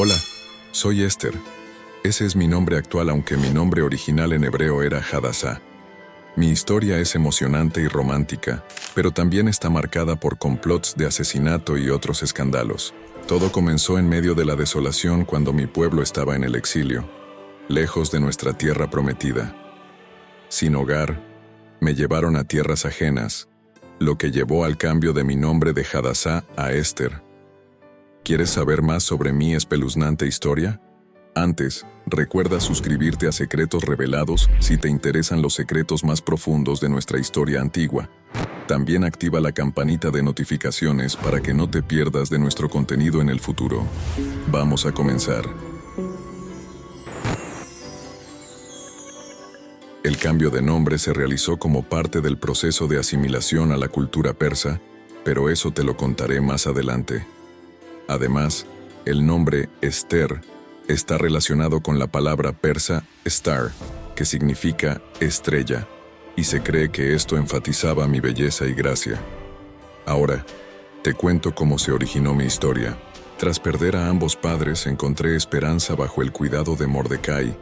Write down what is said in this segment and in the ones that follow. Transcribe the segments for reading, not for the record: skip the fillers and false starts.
Hola, soy Esther. Ese es mi nombre actual, aunque mi nombre original en hebreo era Hadassah. Mi historia es emocionante y romántica, pero también está marcada por complots de asesinato y otros escándalos. Todo comenzó en medio de la desolación cuando mi pueblo estaba en el exilio, lejos de nuestra tierra prometida. Sin hogar, me llevaron a tierras ajenas, lo que llevó al cambio de mi nombre de Hadassah a Esther. ¿Quieres saber más sobre mi espeluznante historia? Antes, recuerda suscribirte a Secretos Revelados si te interesan los secretos más profundos de nuestra historia antigua. También activa la campanita de notificaciones para que no te pierdas de nuestro contenido en el futuro. Vamos a comenzar. El cambio de nombre se realizó como parte del proceso de asimilación a la cultura persa, pero eso te lo contaré más adelante. Además, el nombre Esther está relacionado con la palabra persa star, que significa estrella, y se cree que esto enfatizaba mi belleza y gracia. Ahora, te cuento cómo se originó mi historia. Tras perder a ambos padres, encontré esperanza bajo el cuidado de Mordecai,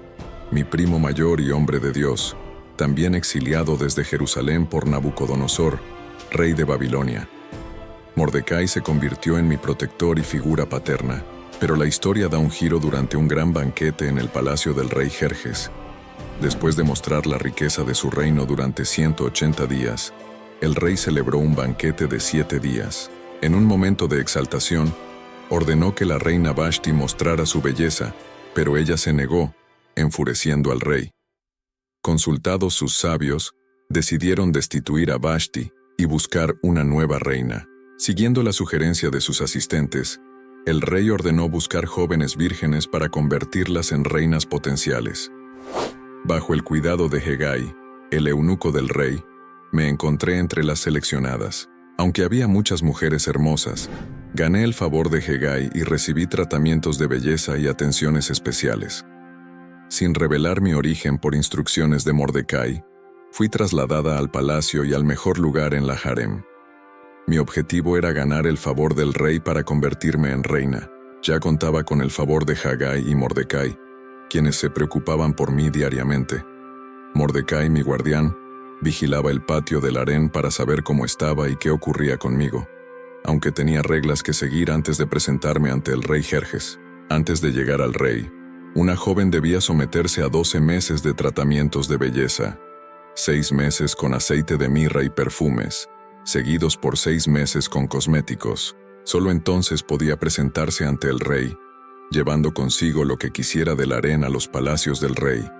mi primo mayor y hombre de Dios, también exiliado desde Jerusalén por Nabucodonosor, rey de Babilonia. Mordecai se convirtió en mi protector y figura paterna, pero la historia da un giro durante un gran banquete en el palacio del rey Jerjes. Después de mostrar la riqueza de su reino durante 180 días, el rey celebró un banquete de 7 días. En un momento de exaltación, ordenó que la reina Vashti mostrara su belleza, pero ella se negó, enfureciendo al rey. Consultados sus sabios, decidieron destituir a Vashti y buscar una nueva reina. Siguiendo la sugerencia de sus asistentes, el rey ordenó buscar jóvenes vírgenes para convertirlas en reinas potenciales. Bajo el cuidado de Hegai, el eunuco del rey, me encontré entre las seleccionadas. Aunque había muchas mujeres hermosas, gané el favor de Hegai y recibí tratamientos de belleza y atenciones especiales. Sin revelar mi origen por instrucciones de Mordecai, fui trasladada al palacio y al mejor lugar en la harem. Mi objetivo era ganar el favor del rey para convertirme en reina. Ya contaba con el favor de Hegai y Mordecai, quienes se preocupaban por mí diariamente. Mordecai, mi guardián, vigilaba el patio del harén para saber cómo estaba y qué ocurría conmigo, aunque tenía reglas que seguir antes de presentarme ante el rey Jerjes. Antes de llegar al rey, una joven debía someterse a 12 meses de tratamientos de belleza, 6 meses con aceite de mirra y perfumes, seguidos por 6 meses con cosméticos. Solo entonces podía presentarse ante el rey, llevando consigo lo que quisiera del harén a los palacios del rey.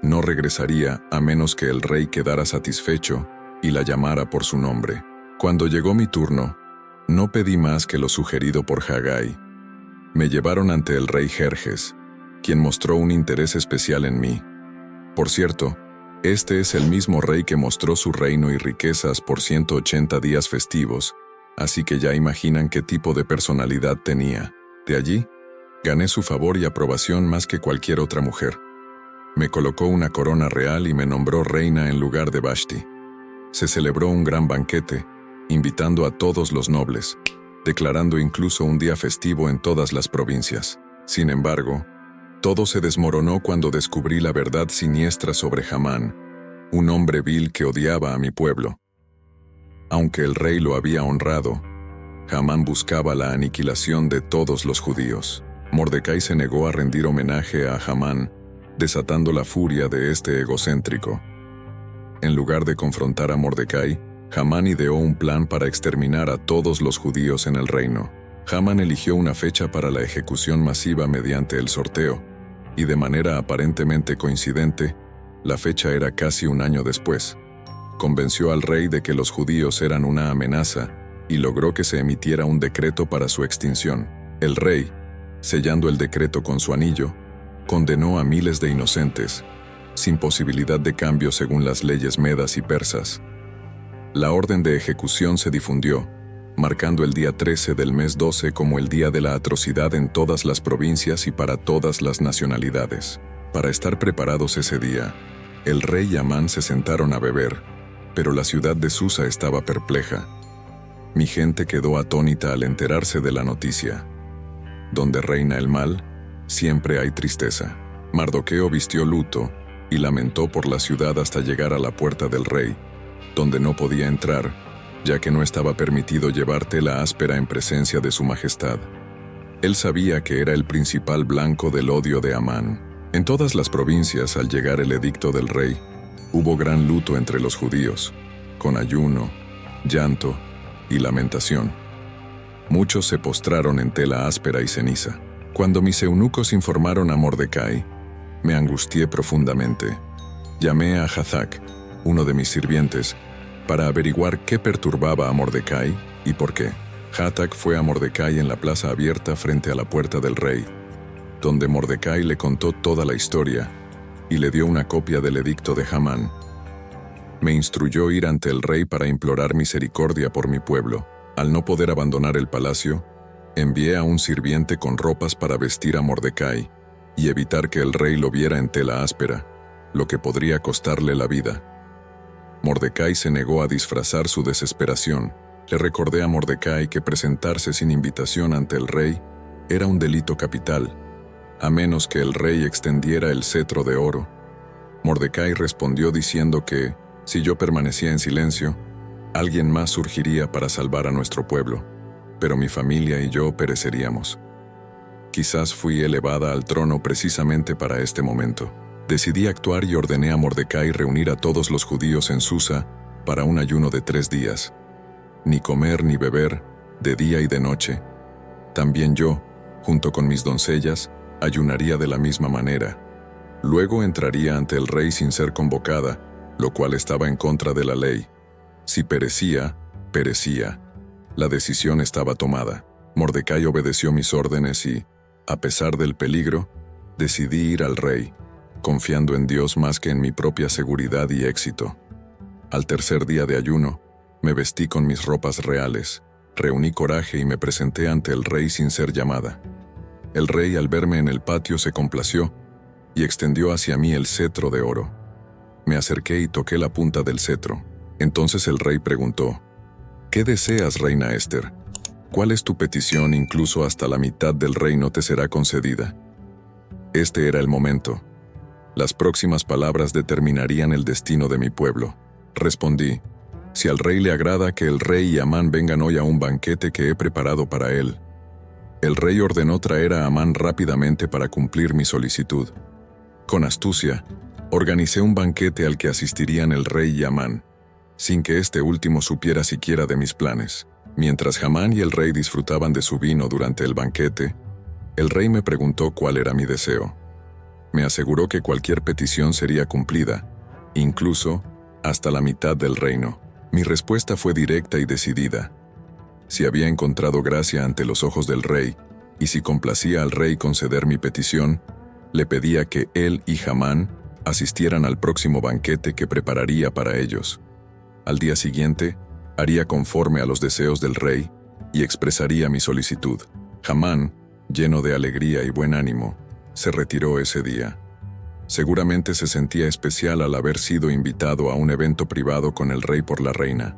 No regresaría a menos que el rey quedara satisfecho y la llamara por su nombre. Cuando llegó mi turno, no pedí más que lo sugerido por Hegai. Me llevaron ante el rey Jerjes, quien mostró un interés especial en mí. Por cierto, este es el mismo rey que mostró su reino y riquezas por 180 días festivos, así que ya imaginan qué tipo de personalidad tenía. De allí, gané su favor y aprobación más que cualquier otra mujer. Me colocó una corona real y me nombró reina en lugar de Vashti. Se celebró un gran banquete, invitando a todos los nobles, declarando incluso un día festivo en todas las provincias. Sin embargo, todo se desmoronó cuando descubrí la verdad siniestra sobre Hamán, un hombre vil que odiaba a mi pueblo. Aunque el rey lo había honrado, Hamán buscaba la aniquilación de todos los judíos. Mordecai se negó a rendir homenaje a Hamán, desatando la furia de este egocéntrico. En lugar de confrontar a Mordecai, Hamán ideó un plan para exterminar a todos los judíos en el reino. Hamán eligió una fecha para la ejecución masiva mediante el sorteo, y de manera aparentemente coincidente, la fecha era casi un año después. Convenció al rey de que los judíos eran una amenaza y logró que se emitiera un decreto para su extinción. El rey, sellando el decreto con su anillo, condenó a miles de inocentes, sin posibilidad de cambio según las leyes medas y persas. La orden de ejecución se difundió, marcando el día 13 del mes 12 como el día de la atrocidad en todas las provincias y para todas las nacionalidades. Para estar preparados ese día, el rey y Amán se sentaron a beber, pero la ciudad de Susa estaba perpleja. Mi gente quedó atónita al enterarse de la noticia. donde reina el mal, siempre hay tristeza. Mardoqueo vistió luto y lamentó por la ciudad hasta llegar a la puerta del rey, donde no podía entrar, ya que no estaba permitido llevar tela áspera en presencia de su majestad. Él sabía que era el principal blanco del odio de Amán. En todas las provincias, al llegar el edicto del rey, hubo gran luto entre los judíos, con ayuno, llanto y lamentación. Muchos se postraron en tela áspera y ceniza. Cuando mis eunucos informaron a Mordecai, me angustié profundamente. Llamé a Hathach, uno de mis sirvientes, para averiguar qué perturbaba a Mordecai y por qué. Hathach fue a Mordecai en la plaza abierta frente a la puerta del rey, donde Mordecai le contó toda la historia y le dio una copia del edicto de Hamán. Me instruyó ir ante el rey para implorar misericordia por mi pueblo. Al no poder abandonar el palacio, envié a un sirviente con ropas para vestir a Mordecai y evitar que el rey lo viera en tela áspera, lo que podría costarle la vida. Mordecai se negó a disfrazar su desesperación. Le recordé a Mordecai que presentarse sin invitación ante el rey era un delito capital, a menos que el rey extendiera el cetro de oro. Mordecai respondió diciendo que, si yo permanecía en silencio, alguien más surgiría para salvar a nuestro pueblo, pero mi familia y yo pereceríamos. Quizás fui elevada al trono precisamente para este momento. Decidí actuar y ordené a Mordecai reunir a todos los judíos en Susa para un ayuno de 3 días. Ni comer ni beber, de día y de noche. También yo, junto con mis doncellas, ayunaría de la misma manera. Luego entraría ante el rey sin ser convocada, lo cual estaba en contra de la ley. Si perecía, perecía. La decisión estaba tomada. Mordecai obedeció mis órdenes y, a pesar del peligro, decidí ir al rey, confiando en Dios más que en mi propia seguridad y éxito. Al tercer día de ayuno, me vestí con mis ropas reales, reuní coraje y me presenté ante el rey sin ser llamada. El rey, al verme en el patio, se complació y extendió hacia mí el cetro de oro. Me acerqué y toqué la punta del cetro. Entonces el rey preguntó: ¿Qué deseas, reina Esther? ¿Cuál es tu petición? Incluso hasta la mitad del reino te será concedida. Este era el momento. Las próximas palabras determinarían el destino de mi pueblo. Respondí: si al rey le agrada que el rey y Amán vengan hoy a un banquete que he preparado para él. El rey ordenó traer a Amán rápidamente para cumplir mi solicitud. Con astucia, organicé un banquete al que asistirían el rey y Amán, sin que este último supiera siquiera de mis planes. Mientras Hamán y el rey disfrutaban de su vino durante el banquete, el rey me preguntó cuál era mi deseo. Me aseguró que cualquier petición sería cumplida, incluso hasta la mitad del reino. Mi respuesta fue directa y decidida. Si había encontrado gracia ante los ojos del rey, y si complacía al rey conceder mi petición, le pedía que él y Hamán asistieran al próximo banquete que prepararía para ellos. Al día siguiente, haría conforme a los deseos del rey y expresaría mi solicitud. Hamán, lleno de alegría y buen ánimo, se retiró ese día. Seguramente se sentía especial al haber sido invitado a un evento privado con el rey por la reina.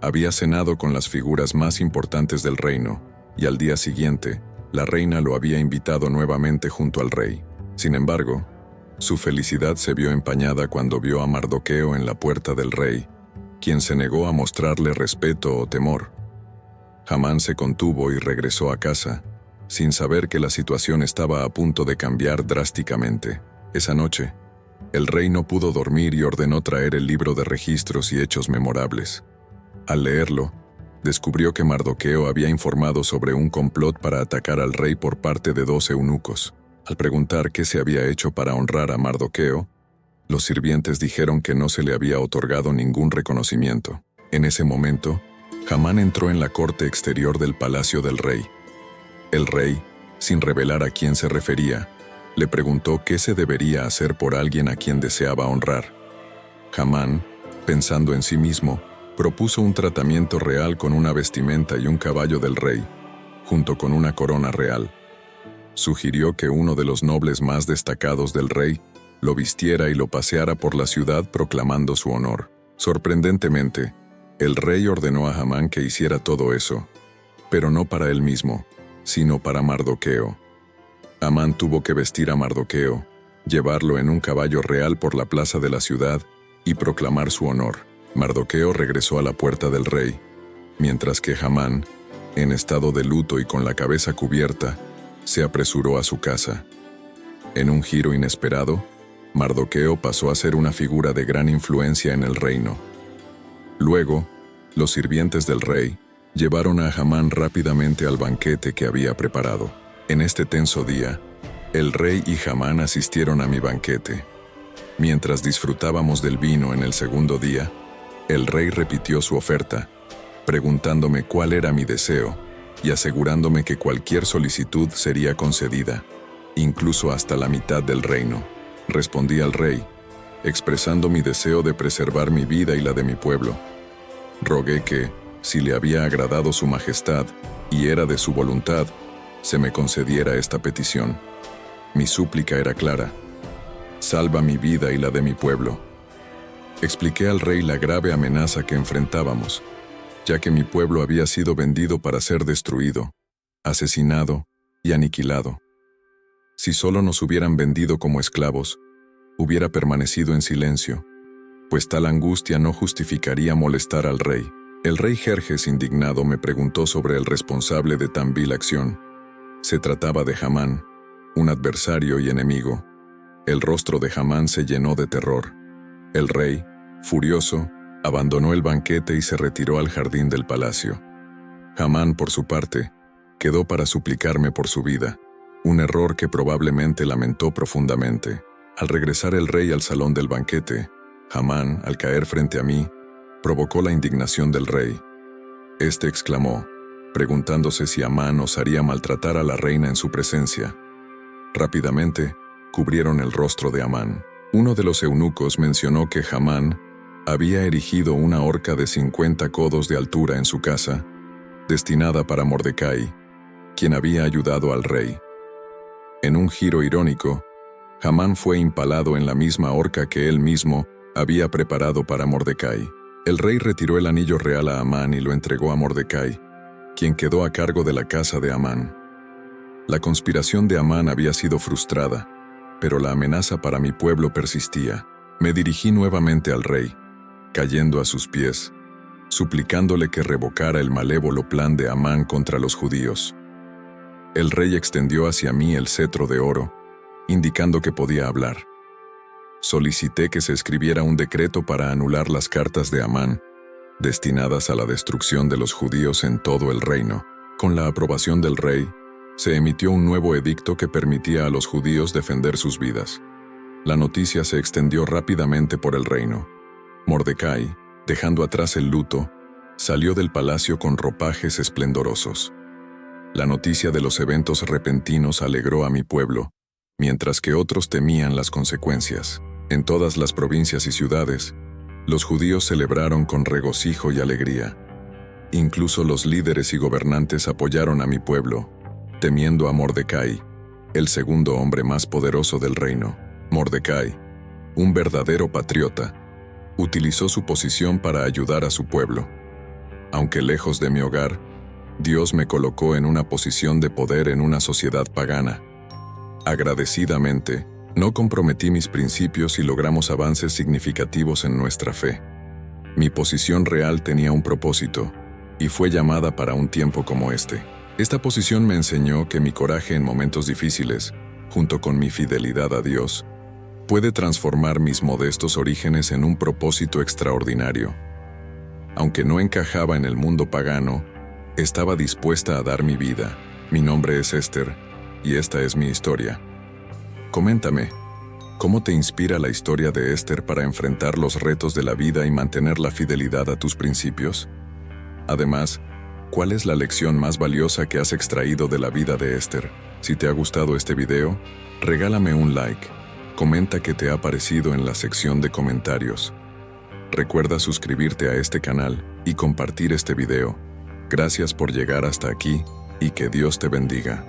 Había cenado con las figuras más importantes del reino, y al día siguiente, la reina lo había invitado nuevamente junto al rey. Sin embargo, su felicidad se vio empañada cuando vio a Mardoqueo en la puerta del rey, quien se negó a mostrarle respeto o temor. Hamán se contuvo y regresó a casa, sin saber que la situación estaba a punto de cambiar drásticamente. Esa noche, el rey no pudo dormir y ordenó traer el libro de registros y hechos memorables. Al leerlo, descubrió que Mardoqueo había informado sobre un complot para atacar al rey por parte de 2 eunucos. Al preguntar qué se había hecho para honrar a Mardoqueo, los sirvientes dijeron que no se le había otorgado ningún reconocimiento. En ese momento, Hamán entró en la corte exterior del palacio del rey. El rey, sin revelar a quién se refería, le preguntó qué se debería hacer por alguien a quien deseaba honrar. Hamán, pensando en sí mismo, propuso un tratamiento real con una vestimenta y un caballo del rey, junto con una corona real. Sugirió que uno de los nobles más destacados del rey lo vistiera y lo paseara por la ciudad proclamando su honor. Sorprendentemente, el rey ordenó a Hamán que hiciera todo eso, pero no para él mismo, sino para Mardoqueo. Amán tuvo que vestir a Mardoqueo, llevarlo en un caballo real por la plaza de la ciudad y proclamar su honor. Mardoqueo regresó a la puerta del rey, mientras que Hamán, en estado de luto y con la cabeza cubierta, se apresuró a su casa. En un giro inesperado, Mardoqueo pasó a ser una figura de gran influencia en el reino. Luego, los sirvientes del rey llevaron a Hamán rápidamente al banquete que había preparado. En este tenso día, el rey y Hamán asistieron a mi banquete. Mientras disfrutábamos del vino en el segundo día, el rey repitió su oferta, preguntándome cuál era mi deseo y asegurándome que cualquier solicitud sería concedida, incluso hasta la mitad del reino. Respondí al rey, expresando mi deseo de preservar mi vida y la de mi pueblo. Rogué que, si le había agradado su majestad y era de su voluntad, se me concediera esta petición. Mi súplica era clara: salva mi vida y la de mi pueblo. Expliqué al rey la grave amenaza que enfrentábamos, ya que mi pueblo había sido vendido para ser destruido, asesinado y aniquilado. Si solo nos hubieran vendido como esclavos, hubiera permanecido en silencio, pues tal angustia no justificaría molestar al rey. El rey Jerjes, indignado, me preguntó sobre el responsable de tan vil acción. Se trataba de Hamán, un adversario y enemigo. El rostro de Hamán se llenó de terror. El rey, furioso, abandonó el banquete y se retiró al jardín del palacio. Hamán, por su parte, quedó para suplicarme por su vida, un error que probablemente lamentó profundamente. Al regresar el rey al salón del banquete, Hamán, al caer frente a mí, provocó la indignación del rey. Este exclamó, preguntándose si Amán osaría maltratar a la reina en su presencia. Rápidamente, cubrieron el rostro de Amán. Uno de los eunucos mencionó que Hamán había erigido una horca de 50 codos de altura en su casa, destinada para Mordecai, quien había ayudado al rey. En un giro irónico, Hamán fue impalado en la misma horca que él mismo había preparado para Mordecai. El rey retiró el anillo real a Amán y lo entregó a Mordecai, quien quedó a cargo de la casa de Amán. La conspiración de Amán había sido frustrada, pero la amenaza para mi pueblo persistía. Me dirigí nuevamente al rey, cayendo a sus pies, suplicándole que revocara el malévolo plan de Amán contra los judíos. El rey extendió hacia mí el cetro de oro, indicando que podía hablar. Solicité que se escribiera un decreto para anular las cartas de Amán, destinadas a la destrucción de los judíos en todo el reino. Con la aprobación del rey, se emitió un nuevo edicto que permitía a los judíos defender sus vidas. La noticia se extendió rápidamente por el reino. Mordecai, dejando atrás el luto, salió del palacio con ropajes esplendorosos. La noticia de los eventos repentinos alegró a mi pueblo, mientras que otros temían las consecuencias. En todas las provincias y ciudades, los judíos celebraron con regocijo y alegría. Incluso los líderes y gobernantes apoyaron a mi pueblo, temiendo a Mordecai, el segundo hombre más poderoso del reino. Mordecai, un verdadero patriota, utilizó su posición para ayudar a su pueblo. Aunque lejos de mi hogar, Dios me colocó en una posición de poder en una sociedad pagana. Agradecidamente, no comprometí mis principios y logramos avances significativos en nuestra fe. Mi posición real tenía un propósito, y fue llamada para un tiempo como este. Esta posición me enseñó que mi coraje en momentos difíciles, junto con mi fidelidad a Dios, puede transformar mis modestos orígenes en un propósito extraordinario. Aunque no encajaba en el mundo pagano, estaba dispuesta a dar mi vida. Mi nombre es Esther, y esta es mi historia. Coméntame, ¿cómo te inspira la historia de Esther para enfrentar los retos de la vida y mantener la fidelidad a tus principios? Además, ¿cuál es la lección más valiosa que has extraído de la vida de Esther? Si te ha gustado este video, regálame un like, comenta qué te ha parecido en la sección de comentarios. Recuerda suscribirte a este canal y compartir este video. Gracias por llegar hasta aquí y que Dios te bendiga.